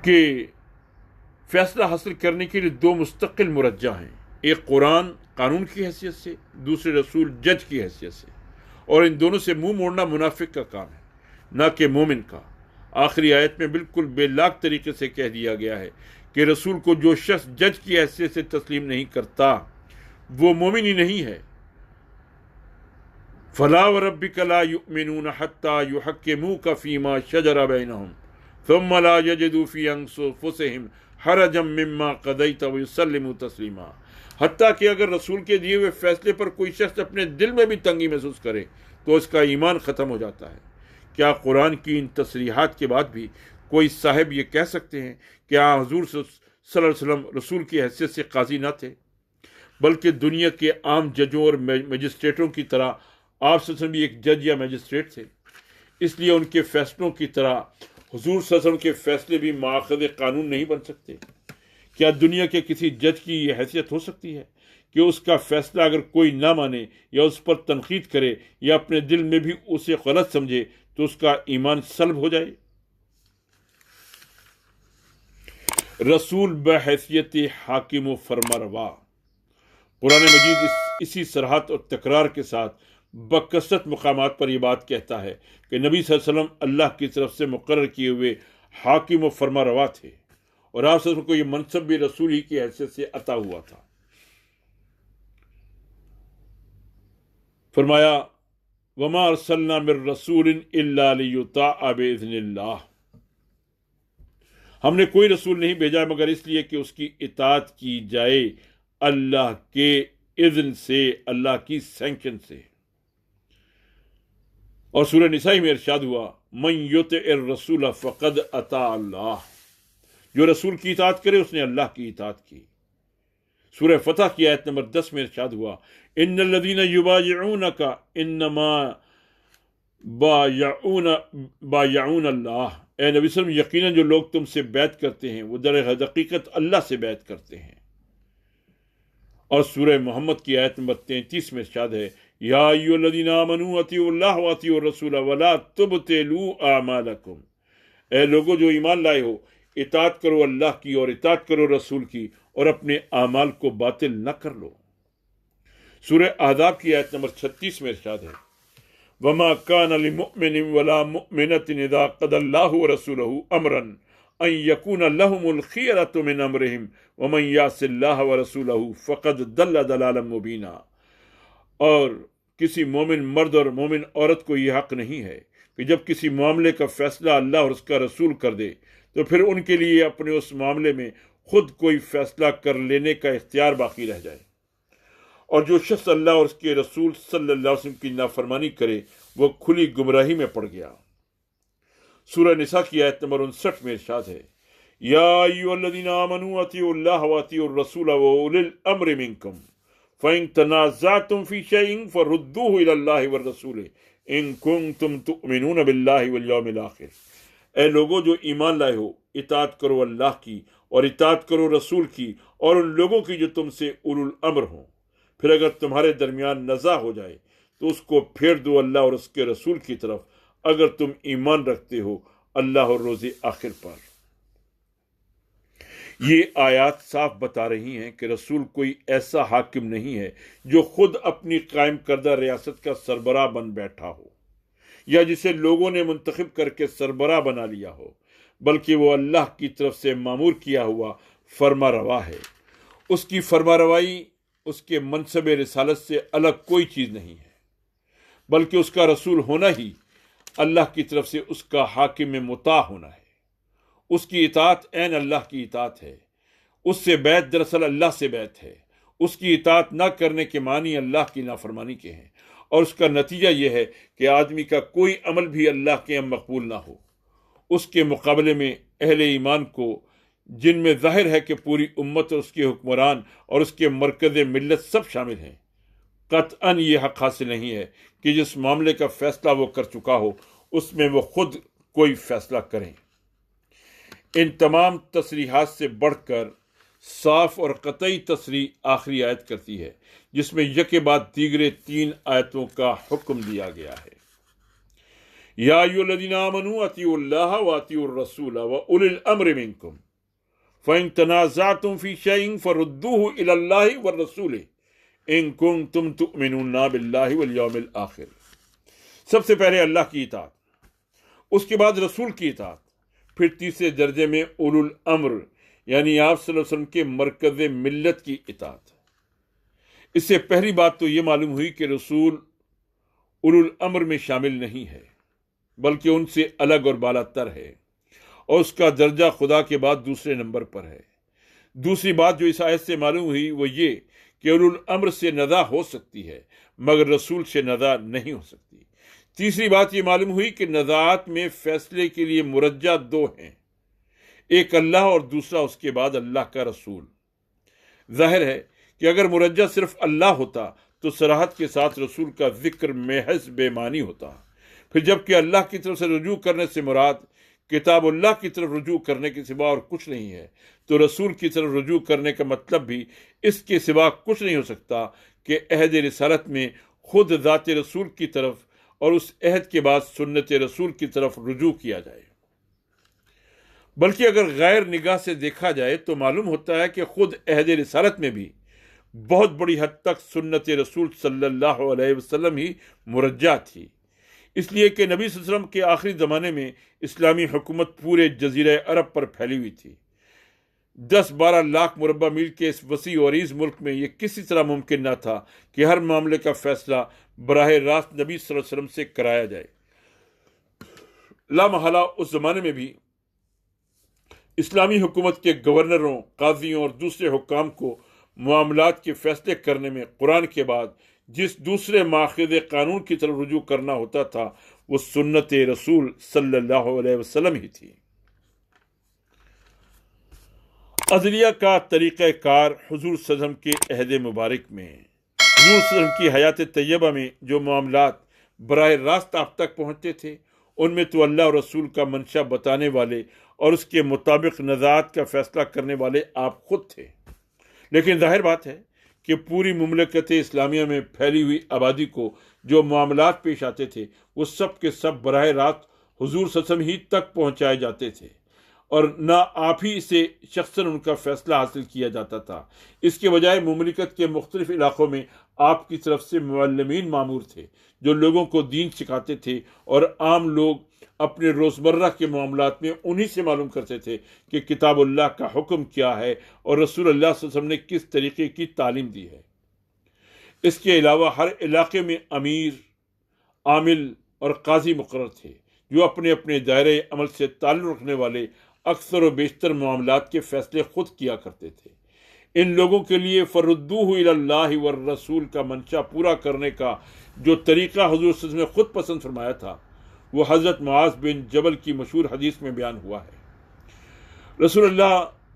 کہ فیصلہ حاصل کرنے کے لیے دو مستقل مرجع ہیں، ایک قرآن قانون کی حیثیت سے، دوسرے رسول جج کی حیثیت سے، اور ان دونوں سے منہ موڑنا منافق کا کام ہے، نہ کہ مومن کا۔ آخری آیت میں بالکل بے لاگ طریقے سے کہہ دیا گیا ہے کہ رسول کو جو شخص جج کی حیثیت سے تسلیم نہیں کرتا وہ مومن ہی نہیں ہے۔ فَلَا وَرَبِّكَ لَا يُؤْمِنُونَ حَتَّى يُحَكِّمُوكَ فِي مَا شَجَرَ بَيْنَهُمْ ثُمَّ لَا يَجِدُوا فِي أَنفُسِهِمْ حَرَجًا مِّمَّا قَضَيْتَ وَيُسَلِّمُوا تَسْلِيمًا۔ حتیٰ کہ اگر رسول کے دیے ہوئے فیصلے پر کوئی شخص اپنے دل میں بھی تنگی محسوس کرے تو اس کا ایمان ختم ہو جاتا ہے۔ کیا قرآن کی ان تصریحات کے بعد بھی کوئی صاحب یہ کہہ سکتے ہیں کہ حضور صلی اللہ علیہ وسلم رسول کی حیثیت سے قاضی نہ تھے، بلکہ دنیا کے عام ججوں اور مجسٹریٹوں کی طرح آپ صلی اللہ علیہ وسلم بھی ایک جج یا مجسٹریٹ تھے؟ اس لیے ان کے فیصلوں کی طرح حضور صلی اللہ علیہ وسلم کے فیصلے بھی ماخذ قانون نہیں بن سکتے۔ کیا دنیا کے کسی جج کی یہ حیثیت ہو سکتی ہے کہ اس کا فیصلہ اگر کوئی نہ مانے یا اس پر تنقید کرے یا اپنے دل میں بھی اسے غلط سمجھے تو اس کا ایمان سلب ہو جائے؟ رسول بحیثیت حاکم و فرمانروا، قرآن مجید اسی صراحت اور تکرار کے ساتھ بکثرت مقامات پر یہ بات کہتا ہے کہ نبی صلی اللہ علیہ وسلم اللہ کی طرف سے مقرر کیے ہوئے حاکم و فرمانروا تھے، اور آپ صلی اللہ علیہ وسلم کو یہ منصب بھی رسول ہی کی حیثیت سے عطا ہوا تھا۔ فرمایا وَمَا أَرْسَلْنَا مِن رَّسُولٍ إِلَّا لِيُطَاعَ بِإِذْنِ اللَّهِ، ہم نے کوئی رسول نہیں بھیجا مگر اس لیے کہ اس کی اطاعت کی جائے اللہ کے اذن سے، اللہ کی سینکشن سے۔ اور سورہ نساء میں ارشاد ہوا مَن يُطِعِ الرَّسُولَ فَقَدْ أَطَاعَ اللَّهَ، جو رسول کی اطاعت کرے اس نے اللہ کی اطاعت کی۔ سورہ فتح کی آیت نمبر 10 میں ارشاد ہوا ان الذین یبایعونک انما بایعون اللہ، اے نبی صلی اللہ علیہ وسلم یقیناً جو لوگ تم سے بیعت کرتے ہیں وہ در حقیقت اللہ سے بیعت کرتے ہیں۔ اور سورہ محمد کی آیت نمبر 33 میں ارشاد ہے یا ایھا الذین آمنوا اطیعوا اللہ واطیعوا الرسول ولا تبطلوا اعمالکم، اے لوگوں جو ایمان لائے ہو اطاعت کرو اللہ کی اور اطاعت کرو رسول کی اور اپنے اعمال کو باطل نہ کر لو۔ سورہ احزاب کی آیت نمبر 36 میں ارشاد ہے وَمَا كَانَ لِمُؤْمِنٍ وَلَا مُؤْمِنَةٍ إِذَا قَضَى اللَّهُ وَرَسُولُهُ أَمْرًا أَن يَكُونَ لَهُمُ الْخِيَرَةُ مِنْ أَمْرِهِمْ وَمَنْ يَعْصِ اللَّهَ وَرَسُولَهُ فَقَدْ ضَلَّ ضَلَالًا مُبِينًا۔ اور کسی مومن مرد اور مومن عورت کو یہ حق نہیں ہے کہ جب کسی معاملے کا فیصلہ اللہ اور اس کا رسول کر دے تو پھر ان کے لیے اپنے اس معاملے میں خود کوئی فیصلہ کر لینے کا اختیار باقی رہ جائے۔ اور جو شخص اللہ اور اس کے رسول صلی اللہ علیہ وسلم کی نافرمانی کرے وہ کھلی گمراہی میں پڑ گیا۔ سورہ نساء کی آیت نمبر 59 میں ارشاد ہے یا ایھا الذین آمنوا اطیعوا اللہ واطیعوا الرسول واولی الامر منکم فإن تنازعتم فی شیء فردوہ الی اللہ والرسول ان کنتم تؤمنون باللہ والیوم الآخر، اے لوگوں جو ایمان لائے ہو اطاعت کرو اللہ کی اور اطاعت کرو رسول کی اور ان لوگوں کی جو تم سے اولو الامر ہوں، پھر اگر تمہارے درمیان نزاع ہو جائے تو اس کو پھیر دو اللہ اور اس کے رسول کی طرف اگر تم ایمان رکھتے ہو اللہ اور روز آخر پر۔ یہ آیات صاف بتا رہی ہیں کہ رسول کوئی ایسا حاکم نہیں ہے جو خود اپنی قائم کردہ ریاست کا سربراہ بن بیٹھا ہو یا جسے لوگوں نے منتخب کر کے سربراہ بنا لیا ہو، بلکہ وہ اللہ کی طرف سے مامور کیا ہوا فرما روا ہے۔ اس کی فرما روائی اس کے منصب رسالت سے الگ کوئی چیز نہیں ہے، بلکہ اس کا رسول ہونا ہی اللہ کی طرف سے اس کا حاکم مطاع ہونا ہے۔ اس کی اطاعت عین اللہ کی اطاعت ہے۔ اس سے بیعت دراصل اللہ سے بیعت ہے۔ اس کی اطاعت نہ کرنے کے معنی اللہ کی نافرمانی کے ہیں، اور اس کا نتیجہ یہ ہے کہ آدمی کا کوئی عمل بھی اللہ کے ہاں مقبول نہ ہو۔ اس کے مقابلے میں اہل ایمان کو، جن میں ظاہر ہے کہ پوری امت اور اس کے حکمران اور اس کے مرکز ملت سب شامل ہیں، قطعاً یہ حق حاصل نہیں ہے کہ جس معاملے کا فیصلہ وہ کر چکا ہو اس میں وہ خود کوئی فیصلہ کریں۔ ان تمام تصریحات سے بڑھ کر صاف اور قطعی تصریح آخری آیت کرتی ہے، جس میں یکے بعد دیگرے 3 آیتوں کا حکم دیا گیا ہے۔ یا ایھا الذین آمنوا اطیعوا اللہ واطیعوا الرسول واولی الامر منکم فإن تنازعتم فی شیء فردوه الی اللہ والرسول ان کنتم تؤمنون باللہ والیوم الآخر۔ سب سے پہلے اللہ کی اطاعت، اس کے بعد رسول کی اطاعت، پھر تیسرے درجے میں اولو الامر یعنی آپ صلی اللہ علیہ وسلم کے مرکز ملت کی اطاعت۔ اس سے پہلی بات تو یہ معلوم ہوئی کہ رسول اولو الامر میں شامل نہیں ہے، بلکہ ان سے الگ اور بالا تر ہے، اور اس کا درجہ خدا کے بعد دوسرے نمبر پر ہے۔ دوسری بات جو اس آیت سے معلوم ہوئی وہ یہ کہ اولو الامر سے نزاع ہو سکتی ہے مگر رسول سے نزاع نہیں ہو سکتی۔ تیسری بات یہ معلوم ہوئی کہ نزاعات میں فیصلے کے لیے مرجع 2 ہیں، ایک اللہ اور دوسرا اس کے بعد اللہ کا رسول۔ ظاہر ہے کہ اگر مرجع صرف اللہ ہوتا تو صراحت کے ساتھ رسول کا ذکر محض بے معنی ہوتا، پھر جبکہ اللہ کی طرف سے رجوع کرنے سے مراد کتاب اللہ کی طرف رجوع کرنے کے سوا اور کچھ نہیں ہے، تو رسول کی طرف رجوع کرنے کا مطلب بھی اس کے سوا کچھ نہیں ہو سکتا کہ عہد رسالت میں خود ذات رسول کی طرف اور اس عہد کے بعد سنت رسول کی طرف رجوع کیا جائے۔ بلکہ اگر غیر نگاہ سے دیکھا جائے تو معلوم ہوتا ہے کہ خود عہد رسالت میں بھی بہت بڑی حد تک سنت رسول صلی اللہ علیہ وسلم ہی مرجع تھی، اس لیے کہ نبی صلی اللہ علیہ وسلم کے آخری زمانے میں اسلامی حکومت پورے جزیرہ عرب پر پھیلی ہوئی تھی۔ 10-12 لاکھ مربع میل کے اس وسیع و عریض ملک میں یہ کسی طرح ممکن نہ تھا کہ ہر معاملے کا فیصلہ براہ راست نبی صلی اللہ علیہ وسلم سے کرایا جائے۔ لامحالہ اس زمانے میں بھی اسلامی حکومت کے گورنروں، قاضیوں اور دوسرے حکام کو معاملات کے فیصلے کرنے میں قرآن کے بعد جس دوسرے ماخذ قانون کی طرف رجوع کرنا ہوتا تھا وہ سنت رسول صلی اللہ علیہ وسلم ہی تھی۔ عدلیہ کا طریقہ کار حضور صلی اللہ علیہ وسلم کے عہد مبارک میں، حضور صلی اللہ علیہ وسلم کی حیات طیبہ میں جو معاملات براہ راست آپ تک پہنچتے تھے ان میں تو اللہ اور رسول کا منشا بتانے والے اور اس کے مطابق نزاعات کا فیصلہ کرنے والے آپ خود تھے، لیکن ظاہر بات ہے کہ پوری مملکت اسلامیہ میں پھیلی ہوئی آبادی کو جو معاملات پیش آتے تھے وہ سب کے سب براہ راست حضور صلی اللہ علیہ وسلم ہی تک پہنچائے جاتے تھے، اور نہ آپ ہی سے شخصاً ان کا فیصلہ حاصل کیا جاتا تھا۔ اس کے بجائے مملکت کے مختلف علاقوں میں آپ کی طرف سے معلمین مامور تھے جو لوگوں کو دین سکھاتے تھے، اور عام لوگ اپنے روزمرہ کے معاملات میں انہی سے معلوم کرتے تھے کہ کتاب اللہ کا حکم کیا ہے اور رسول اللہ صلی اللہ علیہ وسلم نے کس طریقے کی تعلیم دی ہے۔ اس کے علاوہ ہر علاقے میں امیر، عامل اور قاضی مقرر تھے جو اپنے اپنے دائرۂ عمل سے تعلق رکھنے والے اکثر و بیشتر معاملات کے فیصلے خود کیا کرتے تھے۔ ان لوگوں کے لیے فردوہ الی اللہ والرسول کا منشا پورا کرنے کا جو طریقہ حضور صلی اللہ علیہ وسلم نے خود پسند فرمایا تھا وہ حضرت معاذ بن جبل کی مشہور حدیث میں بیان ہوا ہے۔ رسول اللہ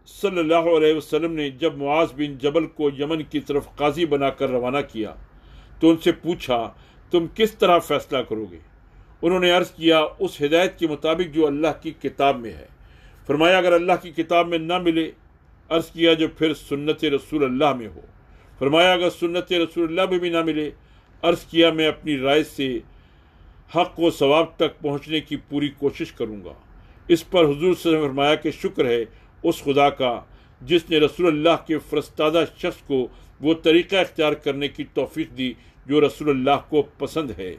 صلی اللہ علیہ وسلم نے جب معاذ بن جبل کو یمن کی طرف قاضی بنا کر روانہ کیا تو ان سے پوچھا تم کس طرح فیصلہ کرو گے؟ انہوں نے عرض کیا اس ہدایت کے مطابق جو اللہ کی کتاب میں ہے۔ فرمایا اگر اللہ کی کتاب میں نہ ملے؟ عرض کیا جو پھر سنت رسول اللہ میں ہو۔ فرمایا اگر سنت رسول اللہ میں بھی نہ ملے؟ عرض کیا میں اپنی رائے سے حق و ثواب تک پہنچنے کی پوری کوشش کروں گا۔ اس پر حضور صلی اللہ علیہ وسلم نے فرمایا کہ شکر ہے اس خدا کا جس نے رسول اللہ کے فرستادہ شخص کو وہ طریقہ اختیار کرنے کی توفیق دی جو رسول اللہ کو پسند ہے۔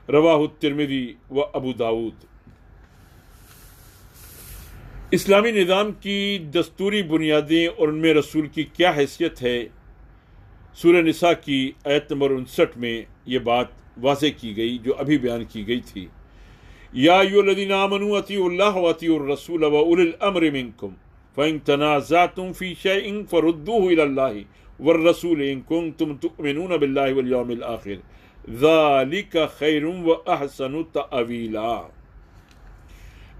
رواہ الترمذی و ابو داود۔ اسلامی نظام کی دستوری بنیادیں اور ان میں رسول کی کیا حیثیت ہے، سورہ نساء کی آیت نمبر 59 میں یہ بات واضح کی گئی جو ابھی بیان کی گئی تھی۔ یا ایھا الذین آمنوا اطیعوا اللہ واطیعوا الرسول واولی الامر منکم فإن تنازعتم فی شیء فردوه الی اللہ والرسول ان کنتم تؤمنون باللہ والیوم الآخر ذالک خیر واحسن تأویلا۔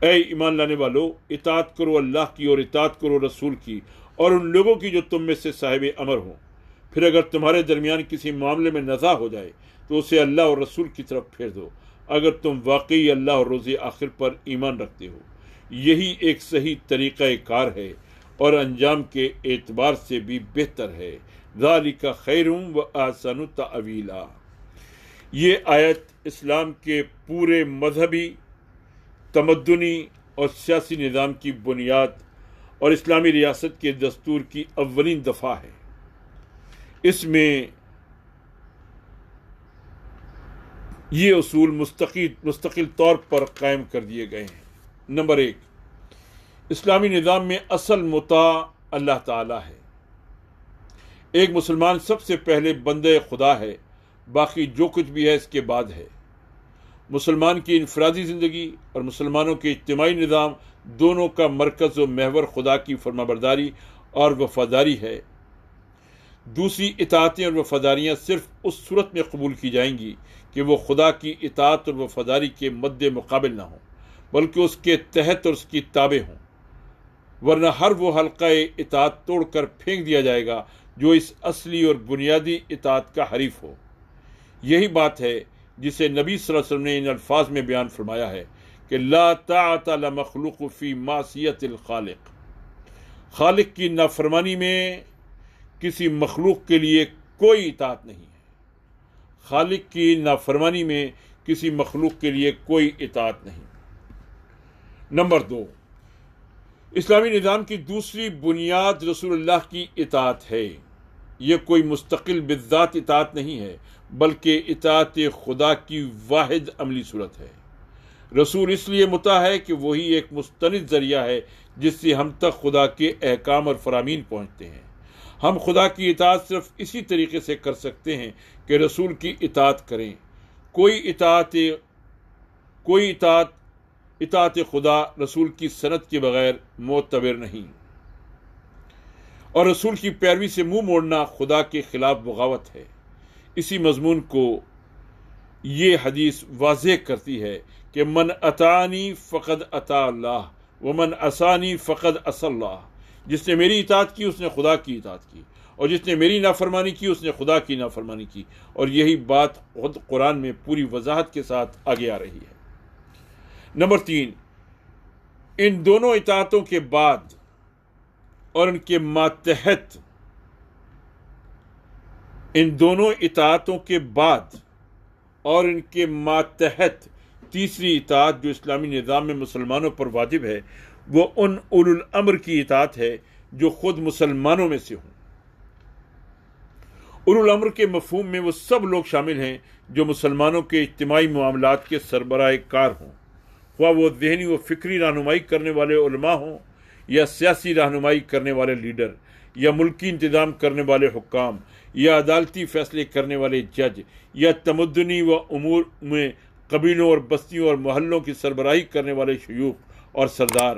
اے ایمان لانے والو، اطاعت کرو اللہ کی اور اطاعت کرو رسول کی اور ان لوگوں کی جو تم میں سے صاحب امر ہوں۔ پھر اگر تمہارے درمیان کسی معاملے میں نزاع ہو جائے تو اسے اللہ اور رسول کی طرف پھیر دو اگر تم واقعی اللہ اور روز آخر پر ایمان رکھتے ہو۔ یہی ایک صحیح طریقہ کار ہے اور انجام کے اعتبار سے بھی بہتر ہے۔ ذالک خیر واحسن تأویلا۔ یہ آیت اسلام کے پورے مذہبی، تمدنی اور سیاسی نظام کی بنیاد اور اسلامی ریاست کے دستور کی اولین دفعہ ہے۔ اس میں یہ اصول مستقل طور پر قائم کر دیے گئے ہیں۔ نمبر 1، اسلامی نظام میں اصل مطاع اللہ تعالیٰ ہے۔ ایک مسلمان سب سے پہلے بندہ خدا ہے، باقی جو کچھ بھی ہے اس کے بعد ہے۔ مسلمان کی انفرادی زندگی اور مسلمانوں کے اجتماعی نظام دونوں کا مرکز و محور خدا کی فرمانبرداری اور وفاداری ہے۔ دوسری اطاعتیں اور وفاداریاں صرف اس صورت میں قبول کی جائیں گی کہ وہ خدا کی اطاعت اور وفاداری کے مد مقابل نہ ہوں بلکہ اس کے تحت اور اس کی تابع ہوں، ورنہ ہر وہ حلقہ اطاعت توڑ کر پھینک دیا جائے گا جو اس اصلی اور بنیادی اطاعت کا حریف ہو۔ یہی بات ہے جسے نبی صلی اللہ علیہ وسلم نے ان الفاظ میں بیان فرمایا ہے کہ لا طاعت لمخلوق فی معصیت الخالق۔ خالق کی نافرمانی میں کسی مخلوق کے لیے کوئی اطاعت نہیں ہے۔ خالق کی نافرمانی میں کسی مخلوق کے لیے کوئی اطاعت نہیں۔ نمبر 2، اسلامی نظام کی دوسری بنیاد رسول اللہ کی اطاعت ہے۔ یہ کوئی مستقل بالذات اطاعت نہیں ہے بلکہ اطاعت خدا کی واحد عملی صورت ہے۔ رسول اس لیے مطاع ہے کہ وہی ایک مستند ذریعہ ہے جس سے ہم تک خدا کے احکام اور فرامین پہنچتے ہیں۔ ہم خدا کی اطاعت صرف اسی طریقے سے کر سکتے ہیں کہ رسول کی اطاعت کریں۔ کوئی اطاعت خدا رسول کی سند کے بغیر معتبر نہیں، اور رسول کی پیروی سے منہ موڑنا خدا کے خلاف بغاوت ہے۔ اسی مضمون کو یہ حدیث واضح کرتی ہے کہ من اطاعنی فقد اطاع اللہ ومن عصانی فقد عصی اللہ۔ جس نے میری اطاعت کی اس نے خدا کی اطاعت کی، اور جس نے میری نافرمانی کی اس نے خدا کی نافرمانی کی، اور یہی بات خود قرآن میں پوری وضاحت کے ساتھ آگے آ رہی ہے۔ نمبر 3، ان دونوں اطاعتوں کے بعد اور ان کے ماتحت تیسری اطاعت جو اسلامی نظام میں مسلمانوں پر واجب ہے وہ ان اولو الامر کی اطاعت ہے جو خود مسلمانوں میں سے ہوں۔ اولو الامر کے مفہوم میں وہ سب لوگ شامل ہیں جو مسلمانوں کے اجتماعی معاملات کے سربراہ کار ہوں، خواہ وہ ذہنی و فکری رہنمائی کرنے والے علماء ہوں یا سیاسی رہنمائی کرنے والے لیڈر یا ملکی انتظام کرنے والے حکام یا عدالتی فیصلے کرنے والے جج یا تمدنی و امور میں قبیلوں اور بستیوں اور محلوں کی سربراہی کرنے والے شیوخ اور سردار۔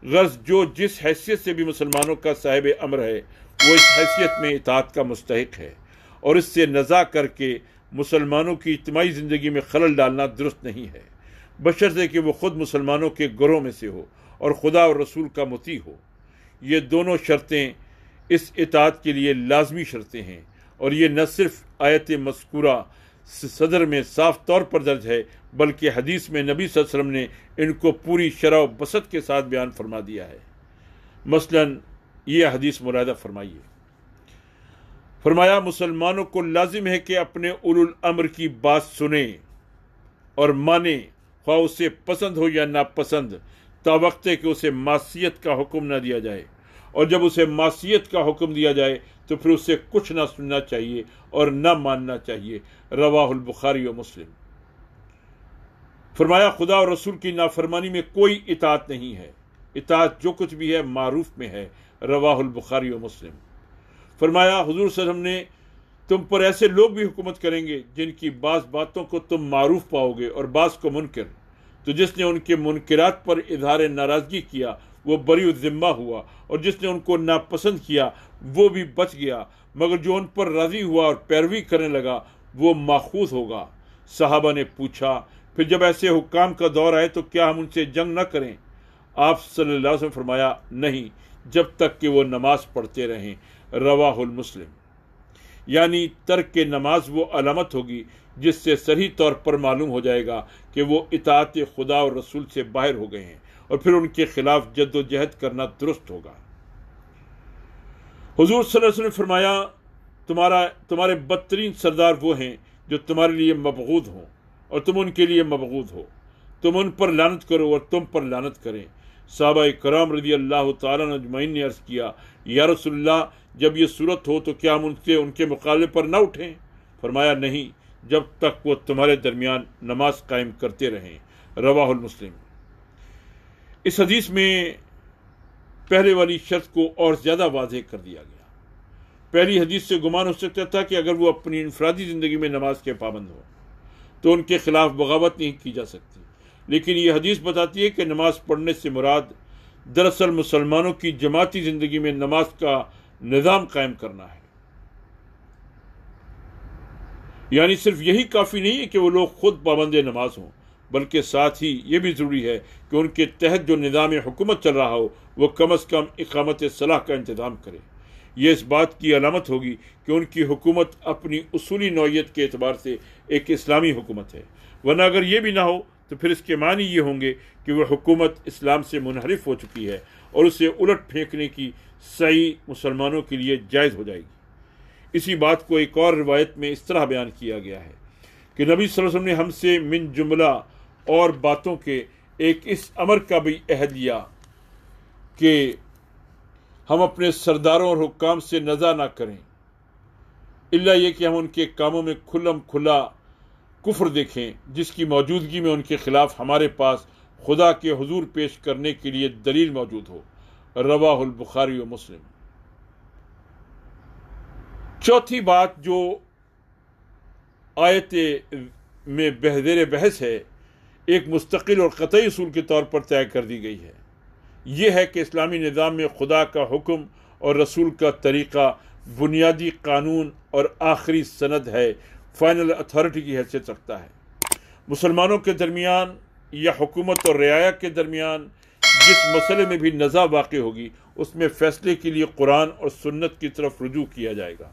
غرض جو جس حیثیت سے بھی مسلمانوں کا صاحب امر ہے وہ اس حیثیت میں اطاعت کا مستحق ہے، اور اس سے نزاع کر کے مسلمانوں کی اجتماعی زندگی میں خلل ڈالنا درست نہیں ہے، بشرطے کہ وہ خود مسلمانوں کے گروہ میں سے ہو اور خدا اور رسول کا مطیع ہو۔ یہ دونوں شرطیں اس اطاعت کے لیے لازمی شرطیں ہیں، اور یہ نہ صرف آیت مذکورہ صدر میں صاف طور پر درج ہے بلکہ حدیث میں نبی صلی اللہ علیہ وسلم نے ان کو پوری شرح و بسط کے ساتھ بیان فرما دیا ہے۔ مثلا یہ حدیث ملاحظہ فرمائیے، فرمایا مسلمانوں کو لازم ہے کہ اپنے اولو الامر کی بات سنیں اور مانیں، خواہ اسے پسند ہو یا ناپسند، تاوقت کہ اسے معصیت کا حکم نہ دیا جائے، اور جب اسے معصیت کا حکم دیا جائے تو پھر اسے کچھ نہ سننا چاہیے اور نہ ماننا چاہیے۔ رواہ البخاری و مسلم۔ فرمایا خدا اور رسول کی نافرمانی میں کوئی اطاعت نہیں ہے، اطاعت جو کچھ بھی ہے معروف میں ہے۔ رواہ البخاری و مسلم۔ فرمایا حضور صلی اللہ علیہ وسلم نے تم پر ایسے لوگ بھی حکومت کریں گے جن کی بعض باتوں کو تم معروف پاؤ گے اور بعض کو منکر، تو جس نے ان کے منکرات پر اظہار ناراضگی کیا وہ بری الذمہ ہوا، اور جس نے ان کو ناپسند کیا وہ بھی بچ گیا، مگر جو ان پر راضی ہوا اور پیروی کرنے لگا وہ ماخوذ ہوگا۔ صحابہ نے پوچھا پھر جب ایسے حکام کا دور آئے تو کیا ہم ان سے جنگ نہ کریں؟ آپ صلی اللہ علیہ وسلم فرمایا نہیں، جب تک کہ وہ نماز پڑھتے رہیں۔ رواہ المسلم۔ یعنی ترک نماز وہ علامت ہوگی جس سے صحیح طور پر معلوم ہو جائے گا کہ وہ اطاعت خدا اور رسول سے باہر ہو گئے ہیں، اور پھر ان کے خلاف جد و جہد کرنا درست ہوگا۔ حضور صلی اللہ علیہ وسلم نے فرمایا تمہارے بدترین سردار وہ ہیں جو تمہارے لیے مبغوض ہوں اور تم ان کے لیے مبغوض ہو، تم ان پر لعنت کرو اور تم پر لعنت کریں۔ صحابہ کرام رضی اللہ تعالیٰ عنہ اجمعین نے عرض کیا یا رسول اللہ، جب یہ صورت ہو تو کیا ہم ان کے مقابلے پر نہ اٹھیں؟ فرمایا نہیں، جب تک وہ تمہارے درمیان نماز قائم کرتے رہیں۔ رواہ المسلم۔ اس حدیث میں پہلے والی شرط کو اور زیادہ واضح کر دیا گیا۔ پہلی حدیث سے گمان ہو سکتا تھا کہ اگر وہ اپنی انفرادی زندگی میں نماز کے پابند ہو تو ان کے خلاف بغاوت نہیں کی جا سکتی، لیکن یہ حدیث بتاتی ہے کہ نماز پڑھنے سے مراد دراصل مسلمانوں کی جماعتی زندگی میں نماز کا نظام قائم کرنا ہے۔ یعنی صرف یہی کافی نہیں ہے کہ وہ لوگ خود پابند نماز ہوں، بلکہ ساتھ ہی یہ بھی ضروری ہے کہ ان کے تحت جو نظام حکومت چل رہا ہو وہ کم از کم اقامت صلاح کا انتظام کرے۔ یہ اس بات کی علامت ہوگی کہ ان کی حکومت اپنی اصولی نوعیت کے اعتبار سے ایک اسلامی حکومت ہے، ورنہ اگر یہ بھی نہ ہو تو پھر اس کے معنی یہ ہوں گے کہ وہ حکومت اسلام سے منحرف ہو چکی ہے اور اسے الٹ پھینکنے کی سعی مسلمانوں کے لیے جائز ہو جائے گی۔ اسی بات کو ایک اور روایت میں اس طرح بیان کیا گیا ہے کہ نبی صلی اللہ علیہ وسلم نے ہم سے من جملہ اور باتوں کے ایک اس امر کا بھی عہد لیا کہ ہم اپنے سرداروں اور حکام سے نزاع نہ کریں، الا یہ کہ ہم ان کے کاموں میں کھلم کھلا کفر دیکھیں جس کی موجودگی میں ان کے خلاف ہمارے پاس خدا کے حضور پیش کرنے کے لیے دلیل موجود ہو۔ رواہ البخاری و مسلم۔ چوتھی بات جو آیت میں زیر بحث ہے، ایک مستقل اور قطعی اصول کے طور پر طے کر دی گئی ہے، یہ ہے کہ اسلامی نظام میں خدا کا حکم اور رسول کا طریقہ بنیادی قانون اور آخری سند ہے، فائنل اتھارٹی کی حیثیت رکھتا ہے۔ مسلمانوں کے درمیان یا حکومت اور رعایا کے درمیان جس مسئلے میں بھی نزاع واقع ہوگی اس میں فیصلے کے لیے قرآن اور سنت کی طرف رجوع کیا جائے گا،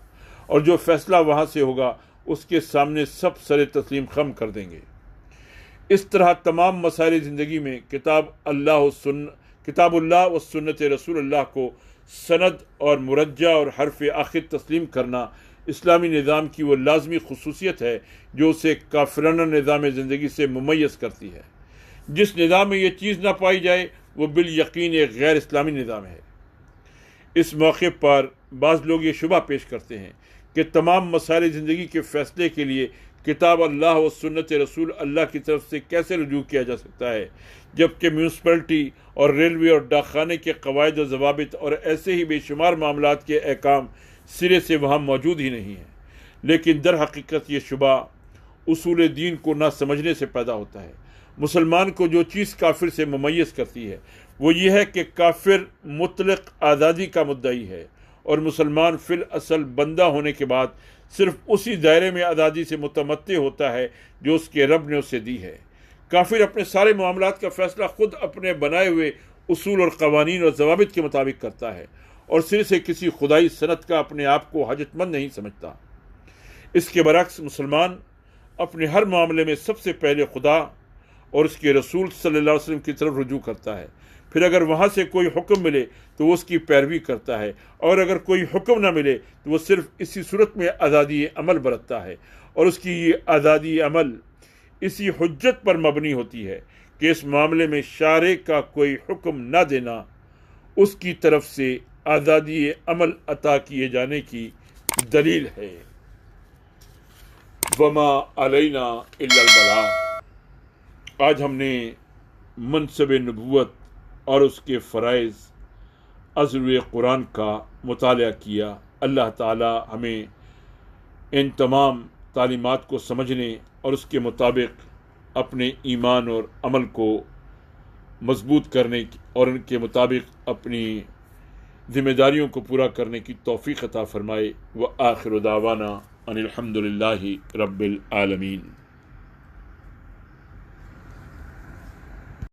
اور جو فیصلہ وہاں سے ہوگا اس کے سامنے سب سر تسلیم خم کر دیں گے۔ اس طرح تمام مسائل زندگی میں کتاب اللہ و سنت رسول اللہ کو سند اور مرجع اور حرف آخر تسلیم کرنا اسلامی نظام کی وہ لازمی خصوصیت ہے جو اسے کافرانہ نظام زندگی سے ممیز کرتی ہے۔ جس نظام میں یہ چیز نہ پائی جائے وہ بالیقین ایک غیر اسلامی نظام ہے۔ اس موقع پر بعض لوگ یہ شبہ پیش کرتے ہیں کہ تمام مسائل زندگی کے فیصلے کے لیے کتاب اللہ و سنت رسول اللہ کی طرف سے کیسے رجوع کیا جا سکتا ہے، جبکہ میونسپلٹی اور ریلوے اور ڈاک خانے کے قواعد و ضوابط اور ایسے ہی بے شمار معاملات کے احکام سرے سے وہاں موجود ہی نہیں ہیں۔ لیکن در حقیقت یہ شبہ اصول دین کو نہ سمجھنے سے پیدا ہوتا ہے۔ مسلمان کو جو چیز کافر سے ممیز کرتی ہے وہ یہ ہے کہ کافر مطلق آزادی کا مدعی ہے اور مسلمان فی الاصل بندہ ہونے کے بعد صرف اسی دائرے میں آزادی سے متمتع ہوتا ہے جو اس کے رب نے اسے دی ہے۔ کافر اپنے سارے معاملات کا فیصلہ خود اپنے بنائے ہوئے اصول اور قوانین اور ضوابط کے مطابق کرتا ہے اور سر سے کسی خدائی صنعت کا اپنے آپ کو حاجت مند نہیں سمجھتا۔ اس کے برعکس مسلمان اپنے ہر معاملے میں سب سے پہلے خدا اور اس کے رسول صلی اللہ علیہ وسلم کی طرف رجوع کرتا ہے، پھر اگر وہاں سے کوئی حکم ملے تو وہ اس کی پیروی کرتا ہے، اور اگر کوئی حکم نہ ملے تو وہ صرف اسی صورت میں آزادی عمل برتتا ہے، اور اس کی یہ آزادی عمل اسی حجت پر مبنی ہوتی ہے کہ اس معاملے میں شارع کا کوئی حکم نہ دینا اس کی طرف سے آزادی عمل عطا کیے جانے کی دلیل ہے۔ وما علینا الا البلاغ۔ آج ہم نے منصب نبوت اور اس کے فرائض از روئے قرآن کا مطالعہ کیا۔ اللہ تعالی ہمیں ان تمام تعلیمات کو سمجھنے اور اس کے مطابق اپنے ایمان اور عمل کو مضبوط کرنے اور ان کے مطابق اپنی ذمہ داریوں کو پورا کرنے کی توفیق عطا فرمائے۔ وآخر دعوانا ان الحمد للہ رب العالمین۔